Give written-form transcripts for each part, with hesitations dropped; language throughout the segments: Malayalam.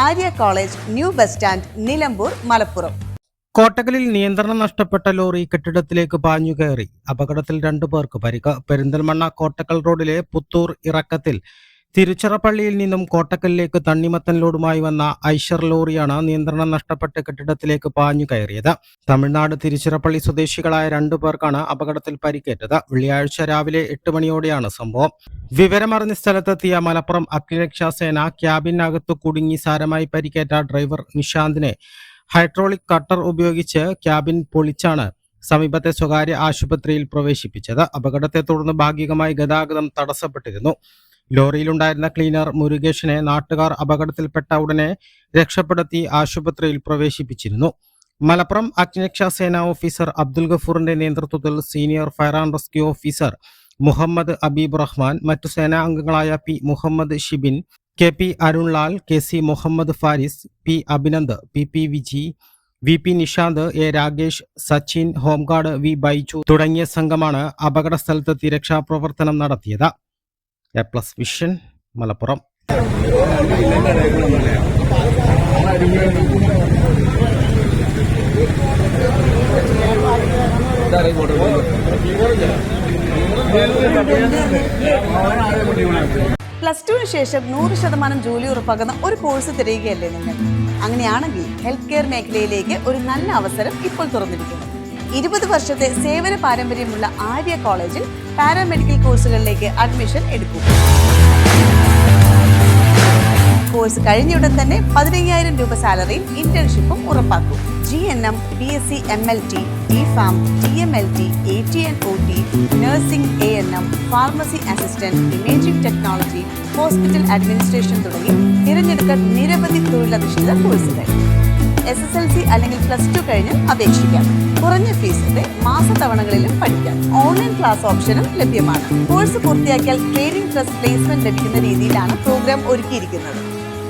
Arya college, new bus stand, Nilambur, Malappuram. കോട്ടക്കലിൽ നിയന്ത്രണം നഷ്ടപ്പെട്ട ലോറി കെട്ടിടത്തിലേക്ക് പാഞ്ഞുകയറി. അപകടത്തിൽ 2 പേർക്ക് പരിക്ക്. പെരിന്തൽമണ്ണ കോട്ടക്കൽ റോഡിലെ പുത്തൂർ ഇറക്കത്തിൽ തിരുച്ചിറപ്പള്ളിയിൽ നിന്നും കോട്ടക്കലിലേക്ക് തണ്ണിമത്തൻ ലോഡുമായി വന്ന ഐഷർ ലോറിയാണ് നിയന്ത്രണം നഷ്ടപ്പെട്ട് കെട്ടിടത്തിലേക്ക് പാഞ്ഞു കയറിയത്. തമിഴ്നാട് തിരുച്ചിറപ്പള്ളി സ്വദേശികളായ 2 പേർക്കാണ് അപകടത്തിൽ പരിക്കേറ്റത്. വെള്ളിയാഴ്ച രാവിലെ 8 മണിയോടെയാണ് സംഭവം. വിവരമറിഞ്ഞ സ്ഥലത്തെത്തിയ മലപ്പുറം അഗ്നിരക്ഷാസേന ക്യാബിനകത്ത് കുടുങ്ങി സാരമായി പരിക്കേറ്റ ഡ്രൈവർ നിഷാന്തിനെ ഹൈഡ്രോളിക് കട്ടർ ഉപയോഗിച്ച് ക്യാബിൻ പൊളിച്ചാണ് സമീപത്തെ സ്വകാര്യ ആശുപത്രിയിൽ പ്രവേശിപ്പിച്ചത്. അപകടത്തെ തുടർന്ന് ഭാഗികമായി ഗതാഗതം തടസ്സപ്പെട്ടിരുന്നു. ലോറിയിലുണ്ടായിരുന്ന ക്ലീനർ മുരുകേഷിനെ നാട്ടുകാർ അപകടത്തിൽപ്പെട്ട ഉടനെ രക്ഷപ്പെടുത്തി ആശുപത്രിയിൽ പ്രവേശിപ്പിച്ചിരുന്നു. മലപ്പുറം അഗ്നിരക്ഷാസേന ഓഫീസർ അബ്ദുൽ ഗഫൂറിന്റെ നേതൃത്വത്തിൽ senior fire and rescue officer Muhammad Abeeb Rahman, മറ്റു സേനാ അംഗങ്ങളായ P Muhammad Shibin, K P Arunlal, K C Muhammad Faris, P Abhinand, P P Viji, V P Nishanth, A Ragesh, Sachin, home guard V Baiju തുടങ്ങിയ സംഘമാണ് അപകട സ്ഥലത്തെത്തി രക്ഷാപ്രവർത്തനം നടത്തിയത്. A plus vision, Malappuram. +2 ശേഷം 100% ജോലി ഉറപ്പാക്കുന്ന ഒരു കോഴ്സ് തിരയുകയല്ലേ നിങ്ങൾ? അങ്ങനെയാണെങ്കിൽ ഹെൽത്ത് കെയർ മേഖലയിലേക്ക് ഒരു നല്ല അവസരം ഇപ്പോൾ തുറന്നിരിക്കുന്നു. 20 വർഷത്തെ സേവന പാരമ്പര്യമുള്ള ആര്യ കോളേജിൽ പാരാമെഡിക്കൽ കോഴ്സുകളിലേക്ക് അഡ്മിഷൻ എടുക്കും. കോഴ്സ് കഴിഞ്ഞയുടൻ തന്നെ 15,000 രൂപ സാലറിയിൽ ഇന്റേൺഷിപ്പും ഉറപ്പാക്കും. GNM, BSc MLT, DPharm, TMLT, AT&OT, nursing, ANM, pharmacy assistant, imaging technology, hospital administration തുടങ്ങി തിരഞ്ഞെടുക്കാൻ നിരവധി തൊഴിലധിഷ്ഠിത കോഴ്സുകൾ. SSLC അല്ലെങ്കിൽ +2 കഴിഞ്ഞ് അപേക്ഷിക്കാം. കുറഞ്ഞ ഫീസിന്റെ മാസത്തവണകളിലും പഠിക്കാം. ഓൺലൈൻ ക്ലാസ് ഓപ്ഷനും ലഭ്യമാണ്. കോഴ്സ് പൂർത്തിയാക്കിയാൽ ട്രെയിനിങ് പ്ലസ് പ്ലേസ്മെന്റ് ലഭിക്കുന്ന രീതിയിലാണ് പ്രോഗ്രാം ഒരുക്കിയിരിക്കുന്നത്.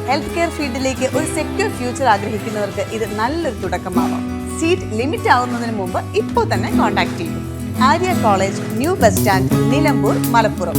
ഹെൽത്ത് കെയർ ഫീൽഡിലേക്ക് ഒരു സെക്യൂർ ഫ്യൂച്ചർ ആഗ്രഹിക്കുന്നവർക്ക് ഇത് നല്ലൊരു തുടക്കമാവാം. സീറ്റ് ലിമിറ്റ് ആവുന്നതിന് മുമ്പ് ഇപ്പോൾ തന്നെ കോൺടാക്ട് ചെയ്യൂ. Arya college, new bus stand, Nilambur, Malappuram.